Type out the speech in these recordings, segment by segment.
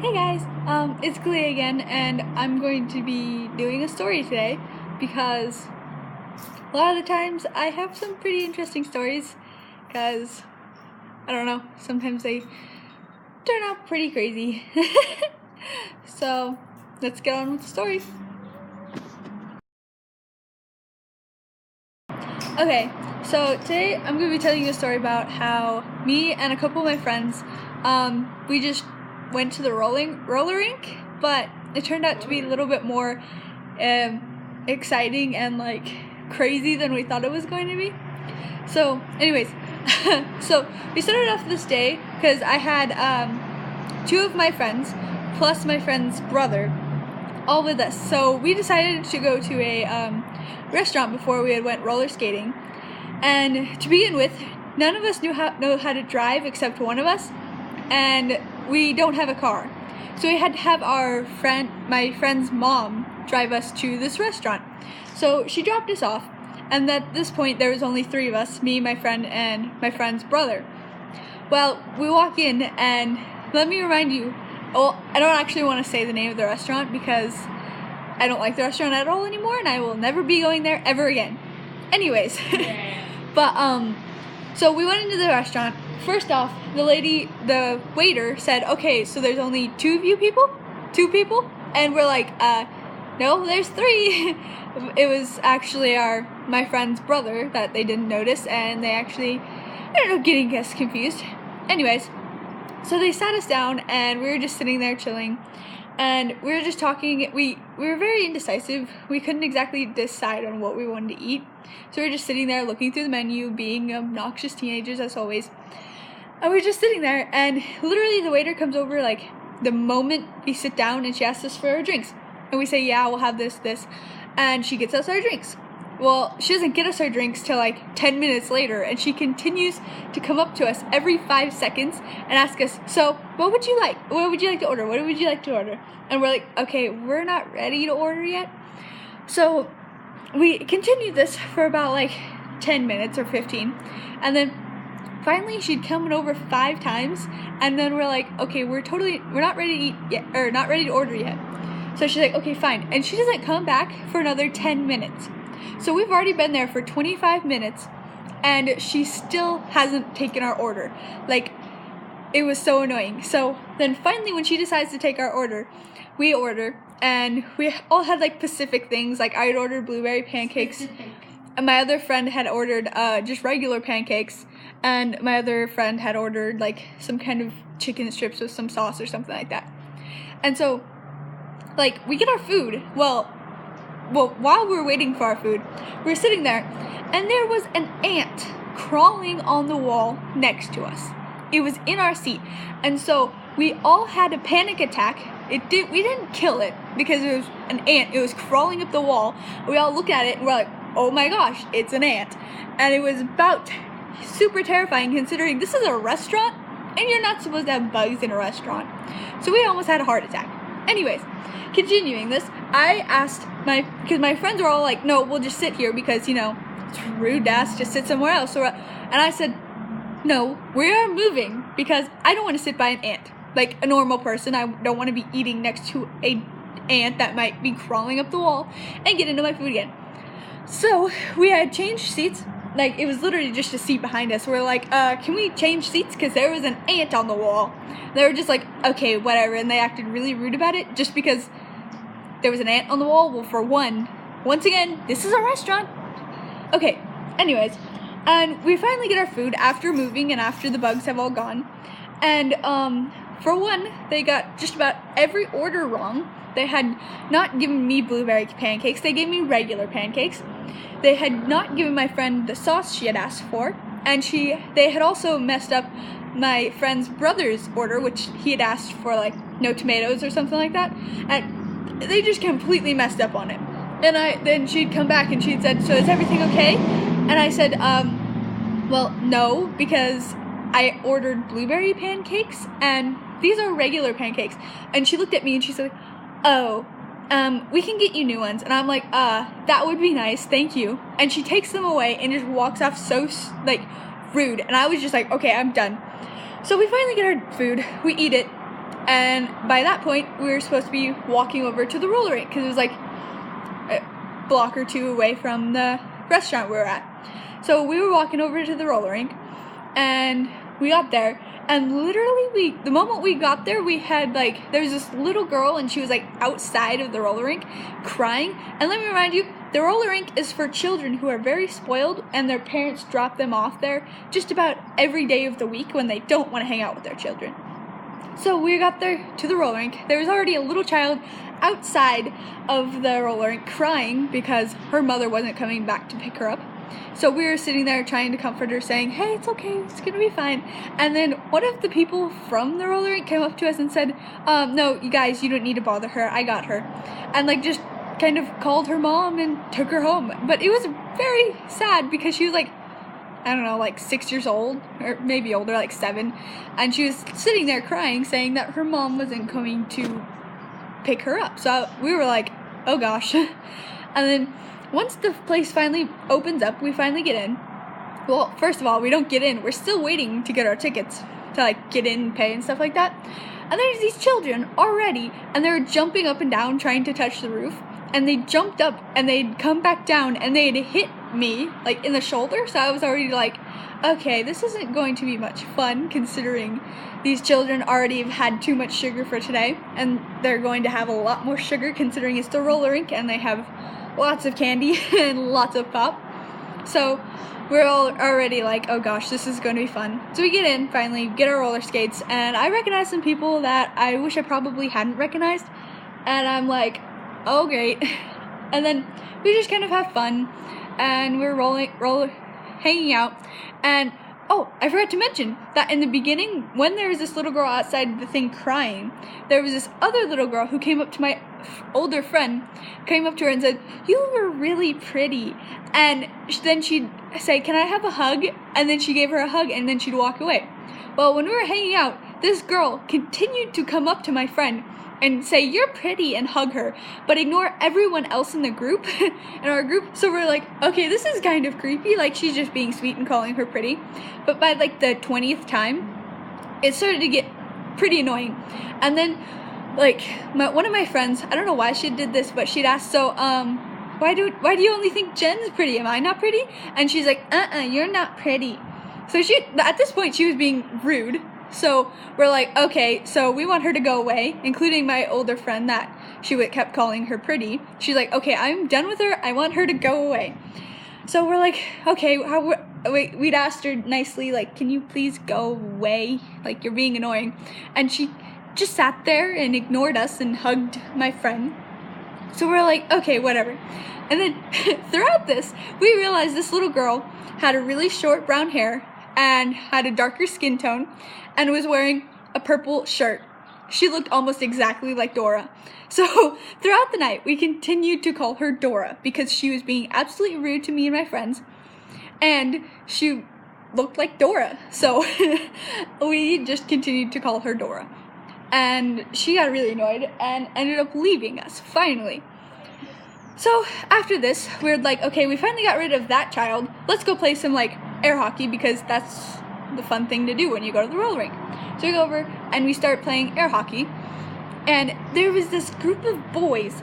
Hey guys, it's Glee again, and I'm going to be doing a story today because a lot of the times I have some pretty interesting stories because, I don't know, sometimes they turn out pretty crazy. So, let's get on with the story. Okay, so today I'm going to be telling you a story about how me and a couple of my friends, we just went to the roller rink, but it turned out to be a little bit more exciting and like crazy than we thought it was going to be. So anyways, so we started off this day because I had two of my friends plus my friend's brother all with us. So we decided to go to a restaurant before we had went roller skating. And to begin with, none of us know how to drive except one of us, and we don't have a car. So we had to have my friend's mom drive us to this restaurant. So she dropped us off, and at this point there was only three of us, me, my friend, and my friend's brother. Well, we walk in, and let me remind you, I don't actually want to say the name of the restaurant because I don't like the restaurant at all anymore, and I will never be going there ever again. Anyways, but so we went into the restaurant. First off, the waiter said, "Okay, so there's only two people," and we're like, "No, there's three." It was actually my friend's brother that they didn't notice, and they actually, I don't know, getting us confused. Anyways, so they sat us down, and we were just sitting there chilling, and we were just talking. We were very indecisive. We couldn't exactly decide on what we wanted to eat, so we were just sitting there looking through the menu, being obnoxious teenagers as always. And we were just sitting there, and literally the waiter comes over like the moment we sit down, and she asks us for our drinks, and we say, "Yeah, we'll have this," and she gets us our drinks. Well, she doesn't get us our drinks till like 10 minutes later, and she continues to come up to us every 5 seconds and ask us, "So, what would you like? What would you like to order? What would you like to order?" And we're like, "Okay, we're not ready to order yet." So we continued this for about like 10 minutes or 15, and then finally she'd come over 5 times, and then we're like, "Okay, we're not ready to eat yet, or not ready to order yet." So she's like, "Okay, fine." And she doesn't come back for another 10 minutes. So we've already been there for 25 minutes, and she still hasn't taken our order. Like, it was so annoying. So then finally when she decides to take our order, we order, and we all had like specific things. Like, I had ordered blueberry pancakes, and my other friend had ordered just regular pancakes, and my other friend had ordered like some kind of chicken strips with some sauce or something like that. And so, like, we get our food. Well, while we were waiting for our food, we were sitting there, and there was an ant crawling on the wall next to us. It was in our seat, and so we all had a panic attack. We didn't kill it because it was an ant. It was crawling up the wall. We all looked at it, and we're like, "Oh my gosh, it's an ant." And it was about super terrifying considering this is a restaurant, and you're not supposed to have bugs in a restaurant. So we almost had a heart attack. Anyways, continuing this, I asked because my friends were all like, "No, we'll just sit here because, you know, it's rude to ask to sit somewhere else." And I said, "No, we are moving because I don't want to sit by an ant. Like a normal person, I don't want to be eating next to an ant that might be crawling up the wall and get into my food again." So we had changed seats. Like, it was literally just a seat behind us. We're like, "Can we change seats? Because there was an ant on the wall." They were just like, "Okay, whatever." And they acted really rude about it just because there was an ant on the wall. Well, for once again, this is a restaurant. Okay, anyways. And we finally get our food after moving and after the bugs have all gone. And for one, they got just about every order wrong. They had not given me blueberry pancakes. They gave me regular pancakes. They had not given my friend the sauce she had asked for. And they had also messed up my friend's brother's order, which he had asked for like no tomatoes or something like that. And they just completely messed up on it. And then she'd come back and she'd said, "So is everything okay?" And I said, "Well, no, because I ordered blueberry pancakes, and these are regular pancakes." And she looked at me and she said, "Oh, we can get you new ones." And I'm like, "That would be nice, thank you." And she takes them away and just walks off so, rude. And I was just like, "Okay, I'm done." So we finally get our food, we eat it, And by that point, we were supposed to be walking over to the roller rink because it was like a block or two away from the restaurant we were at. So we were walking over to the roller rink, and we got there, and literally the moment we got there, we had there was this little girl, and she was outside of the roller rink crying. And let me remind you, the roller rink is for children who are very spoiled, and their parents drop them off there just about every day of the week when they don't want to hang out with their children. So we got there to the roller rink. There was already a little child outside of the roller rink crying because her mother wasn't coming back to pick her up. So we were sitting there trying to comfort her, saying, hey, it's okay, it's gonna be fine. And then one of the people from the roller rink came up to us and said, no, you guys, you don't need to bother her, I got her. And just kind of called her mom and took her home. But it was very sad because she was I don't know, 6 years old, or maybe older, 7. And she was sitting there crying, saying that her mom wasn't coming to pick her up. So we were like, oh gosh. And then once the place finally opens up, we finally get in. Well, first of all, we don't get in. We're still waiting to get our tickets to get in and pay and stuff like that. And there's these children already, and they're jumping up and down trying to touch the roof. And they jumped up, and they'd come back down, and they'd hit me, in the shoulder. So I was already okay, this isn't going to be much fun, considering these children already have had too much sugar for today. And they're going to have a lot more sugar, considering it's the roller rink, and they have lots of candy and lots of pop. So we're all already oh gosh, this is going to be fun. So we get in, finally, get our roller skates, and I recognize some people that I wish I probably hadn't recognized. And I'm oh great. And then we just kind of have fun, and we're hanging out. And oh, I forgot to mention that in the beginning, when there was this little girl outside the thing crying, there was this other little girl who came up to my older friend, came up to her and said, you were really pretty. And then she'd say, can I have a hug? And then she gave her a hug, and then she'd walk away. Well, when we were hanging out, this girl continued to come up to my friend and say, you're pretty, and hug her, but ignore everyone else in the group, in our group. So we're okay, this is kind of creepy, she's just being sweet and calling her pretty. But by the 20th time, it started to get pretty annoying. And then one of my friends, I don't know why she did this, but she'd ask, so why do you only think Jen's pretty? Am I not pretty? And she's you're not pretty. So at this point she was being rude. So we're okay, so we want her to go away, including my older friend that she kept calling her pretty. She's okay, I'm done with her, I want her to go away. So we're okay, we'd asked her nicely, can you please go away? You're being annoying. And she just sat there and ignored us and hugged my friend. So we're okay, whatever. And then throughout this, we realized this little girl had a really short brown hair and had a darker skin tone and was wearing a purple shirt. She looked almost exactly like Dora. So throughout the night, we continued to call her Dora because she was being absolutely rude to me and my friends, and she looked like Dora. So we just continued to call her Dora. And she got really annoyed and ended up leaving us, finally. So after this, we were okay, we finally got rid of that child. Let's go play some air hockey, because that's the fun thing to do when you go to the roller rink. So we go over and we start playing air hockey, and there was this group of boys,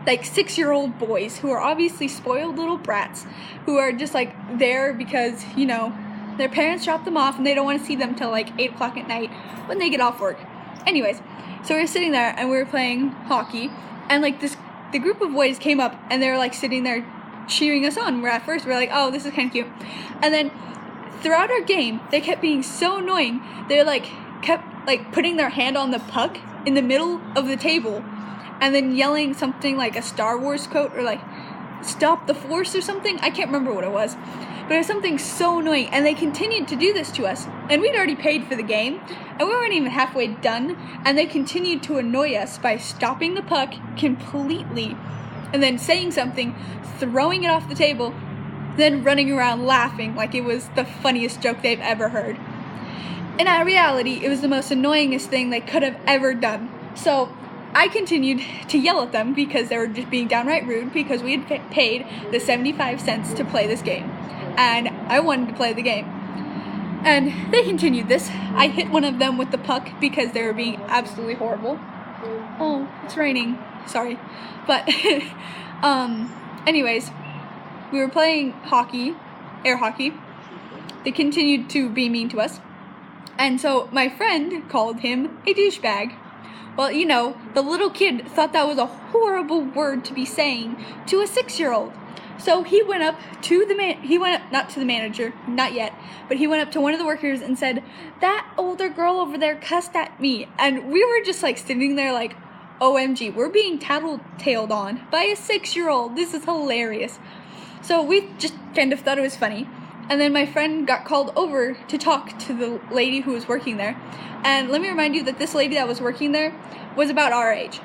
6-year-old boys, who are obviously spoiled little brats, who are just there because their parents drop them off and they don't want to see them till 8 o'clock at night when they get off work. Anyways, so we were sitting there and we were playing hockey, and the group of boys came up and they were sitting there cheering us on. At first we're oh, this is kind of cute. And then throughout our game, they kept being so annoying. They kept putting their hand on the puck in the middle of the table, and then yelling something like a Star Wars quote, or stop the force or something. I can't remember what it was, but it was something so annoying. And they continued to do this to us, and we'd already paid for the game, and we weren't even halfway done, and they continued to annoy us by stopping the puck completely, and then saying something, throwing it off the table, then running around laughing like it was the funniest joke they've ever heard. In reality, it was the most annoyingest thing they could have ever done. So I continued to yell at them because they were just being downright rude, because we had paid the 75 cents to play this game, and I wanted to play the game. And they continued this. I hit one of them with the puck because they were being absolutely horrible. Oh, it's raining. Sorry. But, anyways, we were playing hockey, air hockey. They continued to be mean to us. And so my friend called him a douchebag. Well, you know, the little kid thought that was a horrible word to be saying to a 6-year-old. So he went up to the not to the manager, not yet, but he went up to one of the workers and said, "That older girl over there cussed at me." And we were just like sitting there like, OMG, we're being tattletaled on by a 6-year-old. This is hilarious. So we just kind of thought it was funny. And then my friend got called over to talk to the lady who was working there. And let me remind you that this lady that was working there was about our age.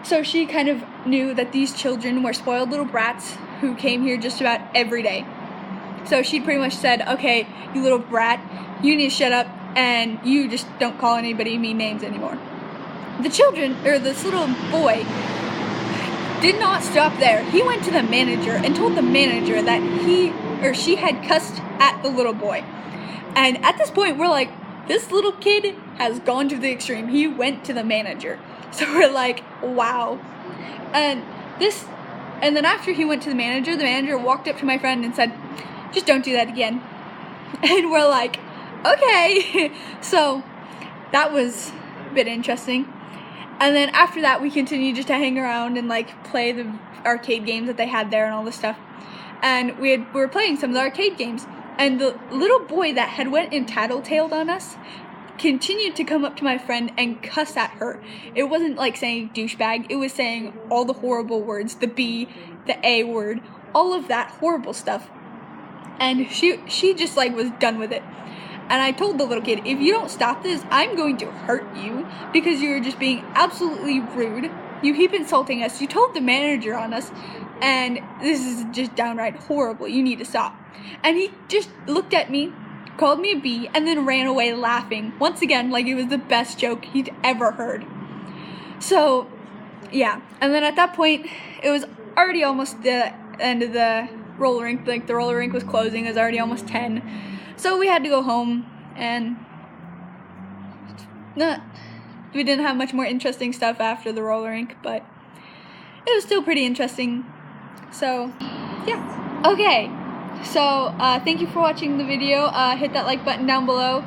So she kind of knew that these children were spoiled little brats who came here just about every day. So she pretty much said, "Okay, you little brat, you need to shut up and you just don't call anybody mean names anymore." The children, or this little boy, did not stop there. He went to the manager and told the manager that he or she had cussed at the little boy. And at this point, we're like, this little kid has gone to the extreme. He went to the manager. So we're like, wow. And then after he went to the manager walked up to my friend and said, "Just don't do that again." And we're like, okay. So that was a bit interesting. And then after that, we continued just to hang around and like play the arcade games that they had there and all this stuff. And we were playing some of the arcade games. And the little boy that had went and tattletaled on us continued to come up to my friend and cuss at her. It wasn't like saying douchebag. It was saying all the horrible words, the B, the A word, all of that horrible stuff. And she just like was done with it. And I told the little kid, "If you don't stop this, I'm going to hurt you because you're just being absolutely rude. You keep insulting us. You told the manager on us, and this is just downright horrible. You need to stop." And he just looked at me, called me a B, and then ran away laughing. Once again, like it was the best joke he'd ever heard. So, yeah. And then at that point, it was already almost the end of the roller rink. Like the roller rink was closing. It was already almost 10. So we had to go home, and we didn't have much more interesting stuff after the roller rink, but it was still pretty interesting. So, yeah. Okay. So, thank you for watching the video. Hit that like button down below.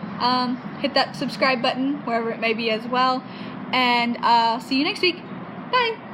Hit that subscribe button, wherever it may be as well. And see you next week. Bye!